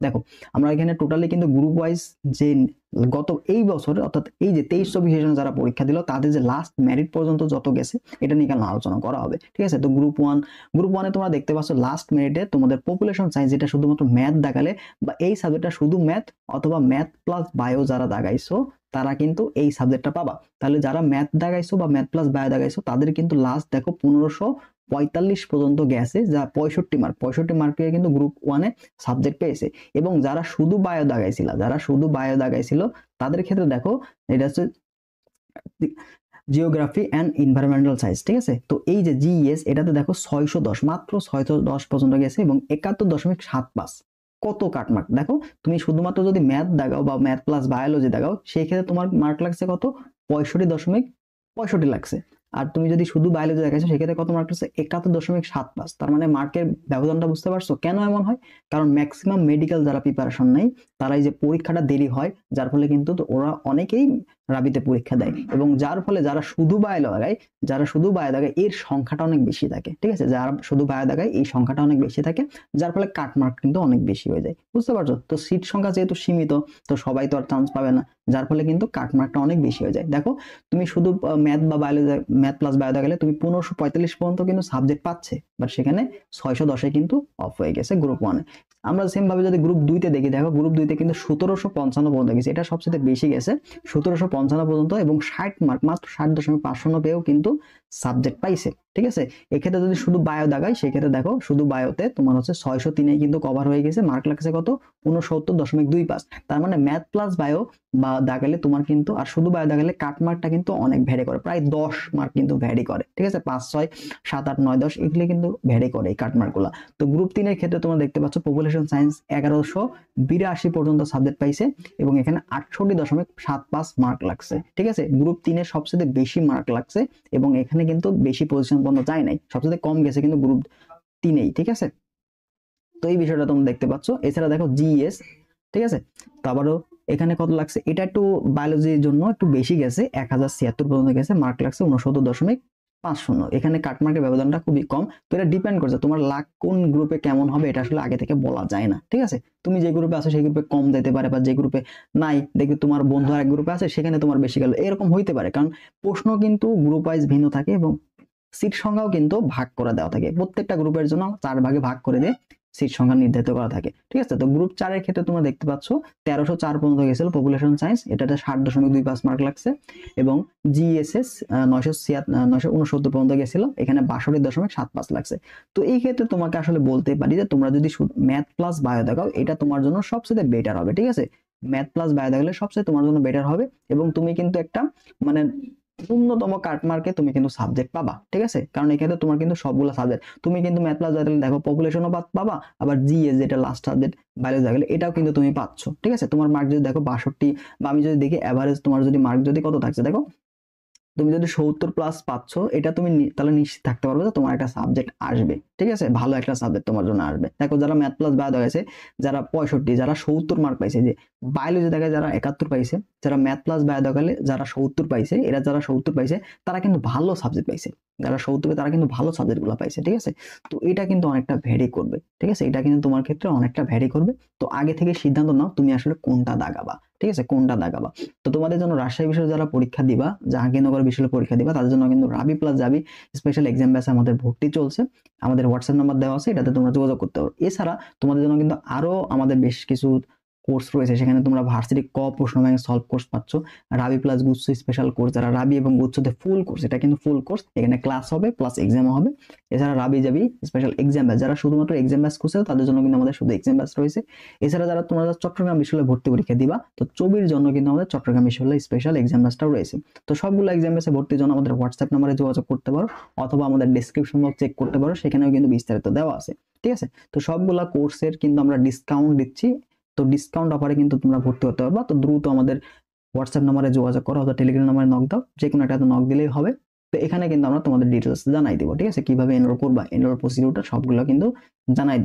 দেখো আমরা এখানে টোটালি কিন্তু গ্রুপ ওয়াইজ যে গত এই বছরে অর্থাৎ এই যে 23-24 সেশন যারা পরীক্ষা দিল তাদের যে লাস্ট মেরিট পর্যন্ত যত গেছে এটা নিয়ে কেন আলোচনা করা হবে, ঠিক আছে। তো গ্রুপ ওয়ানে তোমরা দেখতে পাচ্ছ লাস্ট মেরিটে তোমাদের পপুলেশন সায়েন্স যেটা শুধুমাত্র ম্যাথ দাগালে বা এই সাবজেক্টটা শুধু ম্যাথ অথবা ম্যাথ প্লাস বায়ো যারা দাগাইছো তারা কিন্তু এই সাবজেক্টটা পাবা। তাহলে যারা ম্যাথ দাগাইছো বা ম্যাথ প্লাস বায়ো দাগাইছো তাদের কিন্তু লাস্ট দেখো 1545 পর্যন্ত গেছে, যা 65 মার্কে কিন্তু গ্রুপ ওয়ানে সাবজেক্ট পেয়েছে। এবং যারা শুধু বায়ো দাগাইছিল তাদের ক্ষেত্রে দেখো এটা হচ্ছে জিওগ্রাফি অ্যান্ড এনভায়রনমেন্টাল সায়েন্স, ঠিক আছে। তো এই যে জিএস এটাতে দেখো 610 মাত্র 610 পর্যন্ত গেছে এবং 71.75, কত কাটমার্ক দেখো। তুমি শুধুমাত্র যদি ম্যাথ দাগাও বা ম্যাথ প্লাস বায়োলজি দাগাও সেই ক্ষেত্রে তোমার মার্ক লাগছে কত 65.65 লাগছে। আর তুমি যদি শুধু বায়োলজি দেখাইছো সেক্ষেত্রে কত মার্ক লাগছে 71.75। তার মানে মার্কের ব্যবধানটা বুঝতে পারছো কেন এমন হয়? কারণ ম্যাক্সিমাম মেডিকেল যারা প্রিপারেশন নেই তারাই যে পরীক্ষাটা দেরি হয় যার ফলে কিন্তু ওরা অনেকেই রাবিতে পরীক্ষা দেয় এবং যার ফলে যারা শুধু বায়ো দাগায় এর সংখ্যাটা অনেক বেশি থাকে, ঠিক আছে। যারা শুধু বায়ো দাগায় এই সংখ্যাটা অনেক বেশি থাকে যার ফলে কাটমার্ক কিন্তু অনেক বেশি হয়ে যায়, বুঝতে পারছো। তো সিট সংখ্যা যেহেতু সীমিত তো সবাই তো আর চান্স পাবে না, যার ফলে কিন্তু কাটমার্কটা অনেক বেশি হয়ে যায়। দেখো তুমি শুধু ম্যাথ বা বায়োলজি ম্যাথ প্লাস বায়ো দাগালে তুমি 1545 পর্যন্ত কিন্তু সাবজেক্ট পাচ্ছে, বাট সেখানে 610 কিন্তু অফ হয়ে গেছে গ্রুপ ওয়ানে। আমরা সেম ভাবে যদি গ্রুপ 2-তে দেখি, দেখো গ্রুপ 2-তে কিন্তু 1755 পর্যন্ত গেছে, এটা সবচেয়ে বেশি গেছে 1755 পর্যন্ত এবং 60 মার্ক মাত্র 60.55 পেয়েও কিন্তু সাবজেক্ট পাইছে, ঠিক আছে। এক্ষেত্রে যদি শুধু বায়ো দাগাই সেক্ষেত্রে দেখো শুধু বায়োতে তোমার হচ্ছে 603 কিন্তু কভার হয়ে গেছে, মার্ক লাগছে কত 69.25। তার মানে ম্যাথ প্লাস বায়ো বা দাগালে তোমার কিন্তু আর শুধু বায়ো দাগালে কাটমার্কটা কিন্তু অনেক ভ্যারি করে, প্রায় 10 মার্ক কিন্তু ভ্যারি করে, ঠিক আছে। 5, 6, 7, 8, 9, 10 এগুলো কিন্তু ভ্যারি করে এই কাটমার্ক গুলা। তো গ্রুপ 3-এর ক্ষেত্রে তোমরা দেখতে পাচ্ছ পপুলেশন সায়েন্স 1182 পর্যন্ত সাবজেক্ট পাইছে এবং এখানে 68.75 মার্ক লাগছে, ঠিক আছে। গ্রুপ 3-এর সবচেয়ে বেশি মার্ক লাগছে এবং এখানে কিন্তু বেশি পজিশন পর্যন্ত যায় নাই, সবচেয়ে কম গেছে কিন্তু গ্রুপ 3-এই, ঠিক আছে। তো এই বিষয়টা তোমরা দেখতে পাচ্ছ। এছাড়া দেখো জিএস, ঠিক আছে। তো আবারও এখানে কত লাগছে, এটা একটু বায়োলজির জন্য একটু বেশি গেছে, 1076 পর্যন্ত গেছে, মার্ক লাগছে 69.50। এখানে কাটমার্কের ব্যবধানটা খুবই কম। তো এটা ডিপেন্ড করছে তোমার লাক কোন গ্রুপে কেমন হবে, এটা আসলে আগে থেকে বলা যায় না, ঠিক আছে। তুমি যে গ্রুপে আছো সেই গ্রুপে কম যেতে পারে বা যে গ্রুপে নাই দেখবে তোমার বন্ধু আর এক গ্রুপে আছে সেখানে তোমার বেশি গেল, এরকম হইতে পারে। কারণ প্রশ্ন কিন্তু গ্রুপ ওয়াইজ ভিন্ন থাকে এবং সিট সংখ্যাও কিন্তু ভাগ করে দেওয়া থাকে, প্রত্যেকটা গ্রুপের জন্য 4 ভাগে ভাগ করে দিয়ে সিট সংখ্যা নির্ধারিত করা থাকে, ঠিক আছে। তো গ্রুপ 4-এর ক্ষেত্রে তোমরা দেখতে পাচ্ছ 1304 পর্যন্ত গেছিল পপুলেশন সায়েন্স, এটাতে 60.25 মার্ক লাগছে এবং জিএসএস 969 পর্যন্ত গেছিল, এখানে 62.75 লাগছে। তো এই ক্ষেত্রে তোমাকে আসলে বলতে পারি যে তোমরা যদি ম্যাথ প্লাস বায়ো দেখাও এটা তোমার জন্য সবচেয়ে বেটার হবে, ঠিক আছে। ম্যাথ প্লাস বায়ো দেখালে সবচেয়ে তোমার জন্য বেটার হবে এবং তুমি কিন্তু একটা মানে ন্যূনতম কাটমার্কে তুমি কিন্তু সাবজেক্ট পাবা, ঠিক আছে। কারণ এক্ষেত্রে তোমার কিন্তু সবগুলো সাবজেক্ট তুমি কিন্তু ম্যাথ প্লাস বায়োলজি দেখো পপুলেশনও পাবা, আবার জিএস যেটা লাস্ট সাবজেক্ট বায়োলজি দেখলে এটাও কিন্তু তুমি পাচ্ছ, ঠিক আছে। তোমার মার্ক যদি দেখো 62 বা আমি যদি দেখি এভারেজ তোমার যদি মার্ক যদি কত থাকছে দেখো তুমি যদি 70+ পাচ্ছ এটা তুমি তাহলে নিশ্চিত থাকতে পারবে যে তোমার একটা সাবজেক্ট আসবে, ঠিক আছে, ভালো একটা সাবজেক্ট তোমার জন্য আসবে। দেখো যারা ম্যাথ প্লাস বায়ো দেখাইছে যারা 65 যারা 70 মার্ক পাইছে, যে বায়োলজি দেখায় যারা 71 পাইছে, যারা ম্যাথ প্লাস বায়ো দেখালে যারা 70 পাইছে, এরা যারা 70 পাইছে তারা কিন্তু ভালো সাবজেক্ট পাইছে, যারা 70 তারা কিন্তু ভালো সাবজেক্ট গুলো পাইছে, ঠিক আছে। তো এটা কিন্তু অনেকটা ভ্যারি করবে, ঠিক আছে, এটা কিন্তু তোমার ক্ষেত্রে অনেকটা ভ্যারি করবে। তো আগে থেকে সিদ্ধান্ত নাও তুমি আসলে কোনটা দাগাবা, ঠিক আছে, কোনটা দাগাবা। তো তোমাদের জন্য রাজশাহী বিষয়ে যারা পরীক্ষা দিবা, জাহাঙ্গীরনগর বিষয়ে পরীক্ষা দিবা তাদের জন্য কিন্তু রাবি প্লাস জাবি স্পেশাল এক্সাম ব্যাচে আমাদের ভর্তি চলছে, আমাদের হোয়াটসঅ্যাপ নাম্বার দেওয়া আছে, এটাতে তোমরা যোগাযোগ করতে পারো। এছাড়া তোমাদের জন্য কিন্তু আরো আমাদের বেশ কিছু কোর্স রয়েছে, সেখানে তোমরা ভার্সিটি প্রশ্ন ব্যাংক সলভ কোর্স পাচ্ছ, রাবি প্লাস গুচ্ছ স্পেশাল কোর্স, যারা রাবি এবং গুচ্ছতে ফুল কোর্স, এটা কিন্তু ফুল কোর্স, এখানে ক্লাস হবে প্লাস এক্সামও হবে। এছাড়া রাবি জাবি স্পেশাল এক্সাম ব্যাচ, যারা শুধুমাত্র এক্সাম ব্যাচ খুঁজছে তাদের জন্য কিন্তু আমাদের শুধু এক্সাম ব্যাচ রয়েছে। এছাড়া যারা তোমরা চট্টগ্রাম বিশ্ববিদ্যালয়ে ভর্তি পরীক্ষা দিবা তো চবির জন্য কিন্তু আমাদের চট্টগ্রাম বিশ্ববিদ্যালয়ে স্পেশাল এক্সাম ব্যাচটাও রয়েছে। তো সবগুলো এক্সাম ব্যাচে ভর্তির জন্য আমাদের হোয়াটসঅ্যাপ নাম্বারে যোগাযোগ করতে পারো অথবা আমাদের ডেসক্রিপশন বক্স চেক করতে পারো, সেখানেও কিন্তু বিস্তারিত দেওয়া আছে, ঠিক আছে। তো সবগুলা কোর্সের কিন্তু আমরা ডিসকাউন্ট দিচ্ছি, তো ডিসকাউন্ট অফারে কিন্তু তোমরা ভর্তি হতে পারবা। তো দ্রুত আমাদের হোয়াটসঅ্যাপ নাম্বারে যোগাযোগ করো অথবা টেলিগ্রাম নাম্বারে নক দাও, যে কোনো একটা নক দিলেই হবে। তো এখানে কিন্তু আমরা তোমাদের ডিটেলস জানাই দিব, ঠিক আছে, কিভাবে এনরোল করবা, এনরোল প্রসিডিউরটা সবগুলো কিন্তু জানাই দিব।